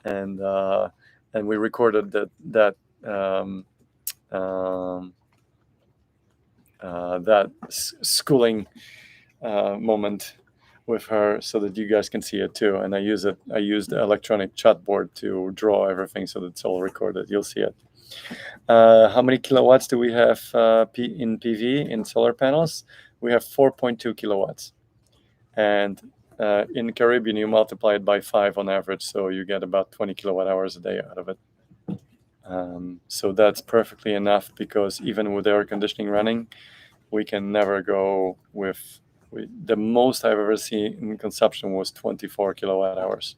and we recorded that schooling moment with her, so that you guys can see it too. And I used the electronic chatboard to draw everything, so that it's all recorded. You'll see it. How many kilowatts do we have in PV in solar panels? We have 4.2 kilowatts, and in the Caribbean you multiply it by 5 on average, so you get about 20 kilowatt hours a day out of it. So that's perfectly enough, because even with air conditioning running, we can never go with the most I've ever seen in consumption was 24 kilowatt hours.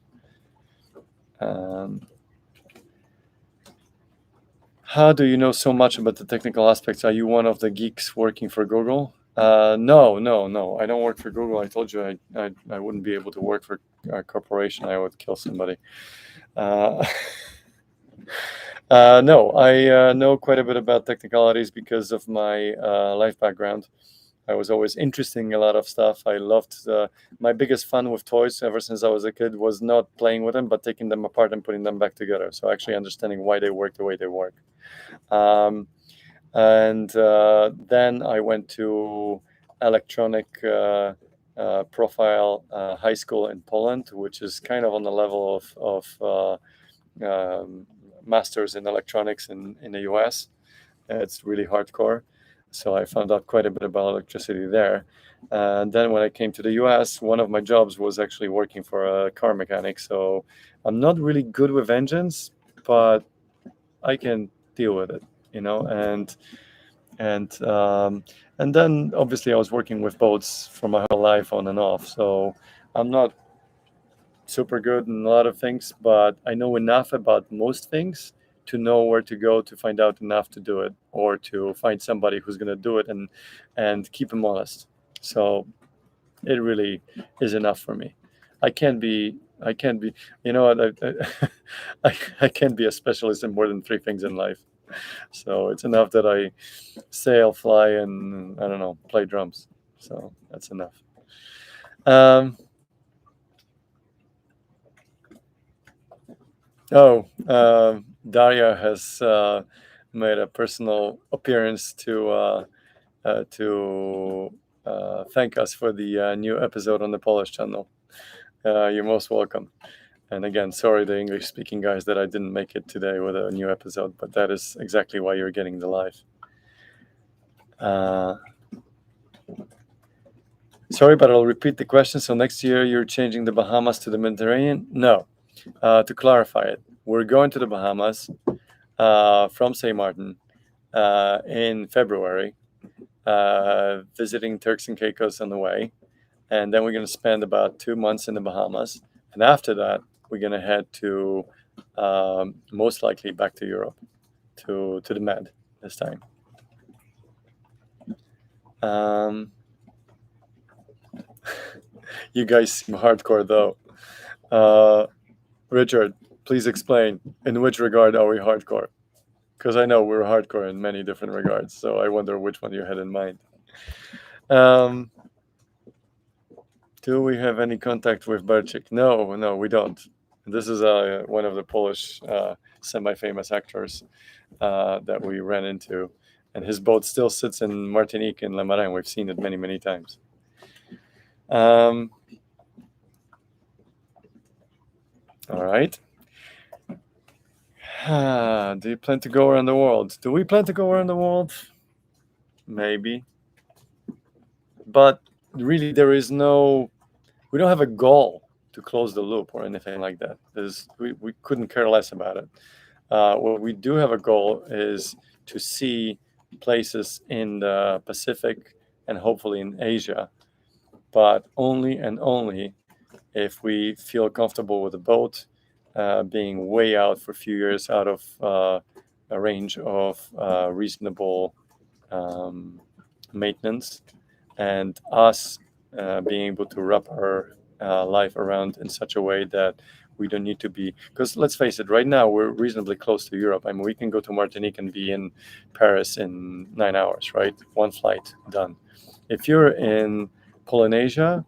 How do you know so much about the technical aspects? Are you one of the geeks working for Google? No. I don't work for Google. I told you I wouldn't be able to work for a corporation. I would kill somebody. No, I know quite a bit about technicalities because of my life background. I was always interested in a lot of stuff. I loved my biggest fun with toys ever since I was a kid was not playing with them, but taking them apart and putting them back together. So actually understanding why they work the way they work. And then I went to electronic profile high school in Poland, which is kind of on the level of masters in electronics in the US. It's really hardcore. So I found out quite a bit about electricity there. And then when I came to the US, one of my jobs was actually working for a car mechanic. So I'm not really good with engines, but I can deal with it, and then obviously I was working with boats for my whole life on and off. So I'm not super good in a lot of things, but I know enough about most things to know where to go to find out enough to do it, or to find somebody who's going to do it and keep them honest. So it really is enough for me. I can't be, I can't be a specialist in more than 3 things in life. So it's enough that I sail, fly, and I don't know, play drums. So that's enough. Daria has made a personal appearance to thank us for the new episode on the Polish channel. You're most welcome. And again, sorry, the English-speaking guys, that I didn't make it today with a new episode, but that is exactly why you're getting the live. Sorry, but I'll repeat the question. So next year you're changing the Bahamas to the Mediterranean? No. To clarify it, we're going to the Bahamas from St. Martin in February, visiting Turks and Caicos on the way. And then we're going to spend about 2 months in the Bahamas. And after that, we're going to head to most likely back to Europe, to the Med this time. You guys seem hardcore, though. Richard, please explain, in which regard are we hardcore? Because I know we're hardcore in many different regards, so I wonder which one you had in mind. Do we have any contact with Bartek? No, we don't. This is one of the Polish semi-famous actors that we ran into, and his boat still sits in Martinique in Le Marin. We've seen it many, many times. All right. Do you plan to go around the world? Do we plan to go around the world? Maybe. But really, we don't have a goal to close the loop or anything like that. We couldn't care less about it. What we do have a goal is to see places in the Pacific and hopefully in Asia, but only and only if we feel comfortable with the boat being way out for a few years out of a range of reasonable maintenance, and us being able to wrap our life around in such a way that we don't need to be, because let's face it, right now we're reasonably close to Europe. I mean, we can go to Martinique and be in Paris in 9 hours, right? One flight, done. If you're in Polynesia,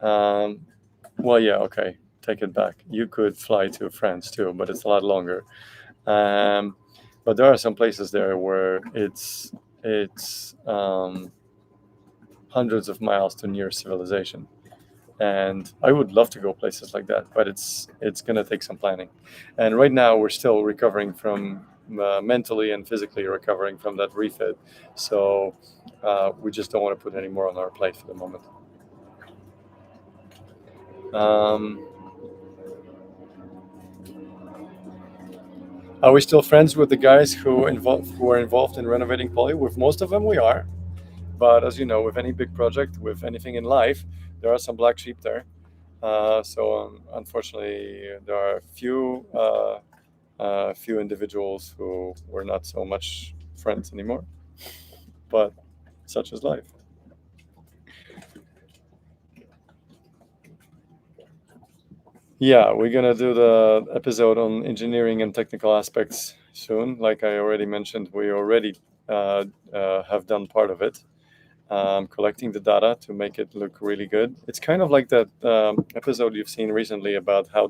well, yeah, okay, take it back. You could fly to France too, but it's a lot longer. But there are some places there where it's hundreds of miles to near civilization. And I would love to go places like that, but it's going to take some planning. And right now we're still recovering from mentally and physically recovering from that refit. So we just don't want to put any more on our plate for the moment. Are we still friends with the guys who are involved in renovating Poly? With most of them, we are. But as you know, with any big project, with anything in life, there are some black sheep there. So unfortunately, there are few individuals who were not so much friends anymore. But such is life. Yeah, we're gonna do the episode on engineering and technical aspects soon. Like I already mentioned, we already have done part of it. collecting the data to make it look really good. It's kind of like that episode you've seen recently about how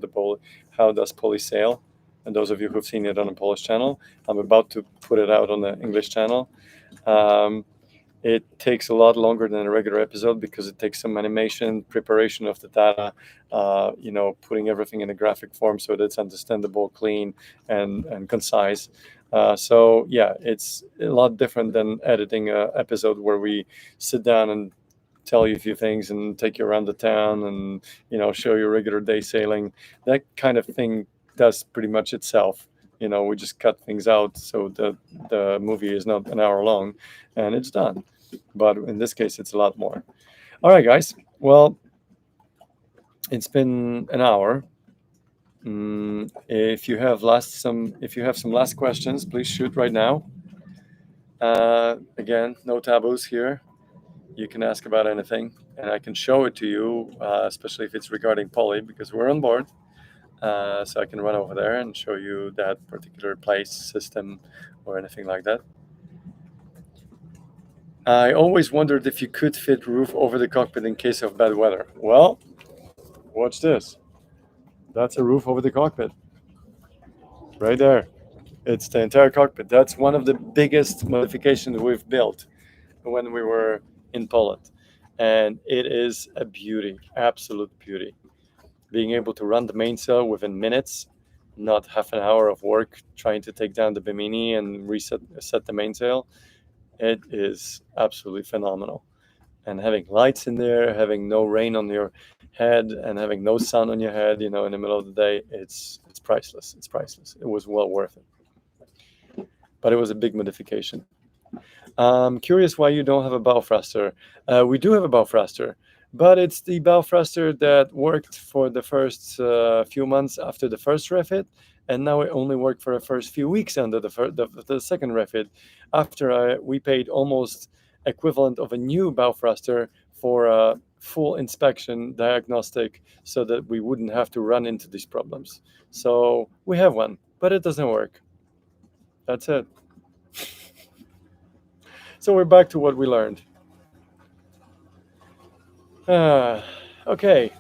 does Poly sail. And those of you who've seen it on the Polish channel, I'm about to put it out on the English channel. It takes a lot longer than a regular episode because it takes some animation, preparation of the data, putting everything in a graphic form so that it's understandable, clean, and concise. So yeah, it's a lot different than editing an episode where we sit down and tell you a few things and take you around the town and show you regular day sailing. That kind of thing does pretty much itself. We just cut things out so that the movie is not an hour long and it's done. But in this case, it's a lot more. All right, guys. Well, it's been an hour. If you have some last questions, please shoot right now. Again, no taboos here. You can ask about anything, and I can show it to you, especially if it's regarding Poly, because we're on board. So I can run over there and show you that particular place, system, or anything like that. I always wondered if you could fit roof over the cockpit in case of bad weather. Well, watch this. That's a roof over the cockpit. Right there. It's the entire cockpit. That's one of the biggest modifications we've built when we were in Poland. And it is a beauty, absolute beauty. Being able to run the mainsail within minutes, not half an hour of work trying to take down the bimini and set the mainsail. It is absolutely phenomenal. And having lights in there, having no rain on your head, and having no sun on your head, in the middle of the day, it's priceless. It's priceless. It was well worth it. But it was a big modification. I'm curious why you don't have a bow thruster. We do have a bow thruster, but it's the bow thruster that worked for the first few months after the first refit, and now it only worked for the first few weeks under the second refit. After we paid almost equivalent of a new bow thruster for a full inspection diagnostic, so that we wouldn't have to run into these problems. So we have one, but it doesn't work. That's it. So we're back to what we learned. Okay.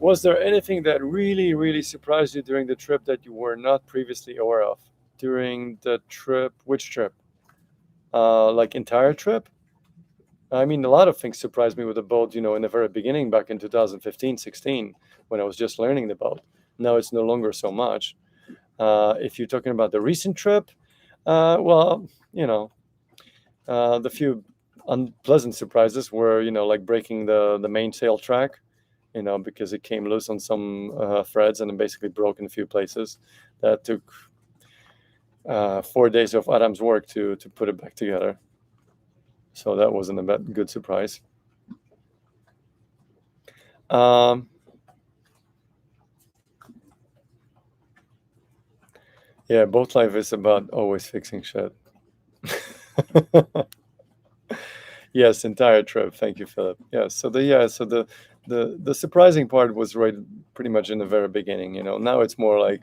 Was there anything that really, really surprised you during the trip that you were not previously aware of? During the trip? Which trip? Like entire trip? I mean, a lot of things surprised me with the boat, in the very beginning, back in 2015, 16, when I was just learning the boat. Now it's no longer so much. If you're talking about the recent trip, the few unpleasant surprises were, like breaking the mainsail track, because it came loose on some threads and it basically broke in a few places. That took 4 days of Adam's work to put it back together. So that wasn't a good surprise. Yeah, boat life is about always fixing shit. Yes, entire trip. Thank you, Philip. Yes. So the surprising part was right pretty much in the very beginning. Now it's more like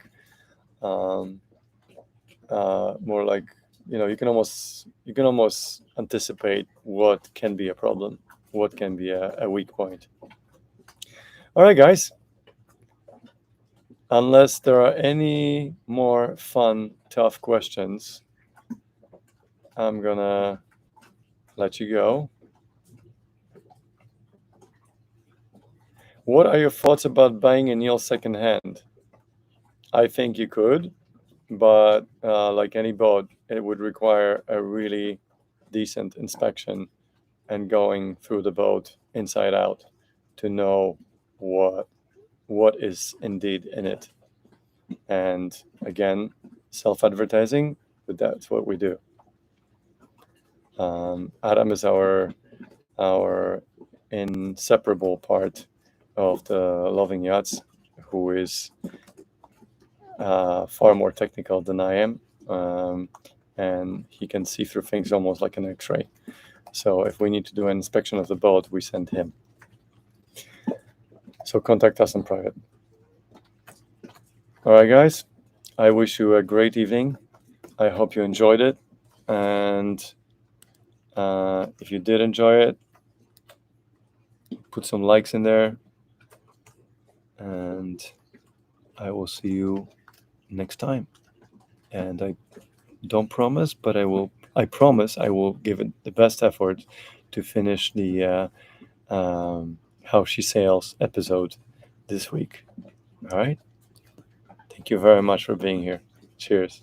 you can almost anticipate what can be a problem, what can be a weak point. All right, guys. Unless there are any more fun, tough questions, I'm gonna let you go. What are your thoughts about buying a Neil secondhand? I think you could, but like any boat, it would require a really decent inspection and going through the boat inside out to know what is indeed in it. And again, self-advertising, but that's what we do. Adam is our inseparable part of the Loving Yachts, who is far more technical than I am, and he can see through things almost like an X-ray. So if we need to do an inspection of the boat, we send him. So contact us in private. All right, guys. I wish you a great evening. I hope you enjoyed it. And if you did enjoy it, put some likes in there. And I will see you next time. And I don't promise, but I promise I will give it the best effort to finish the How She Sails episode this week. All right. Thank you very much for being here. Cheers.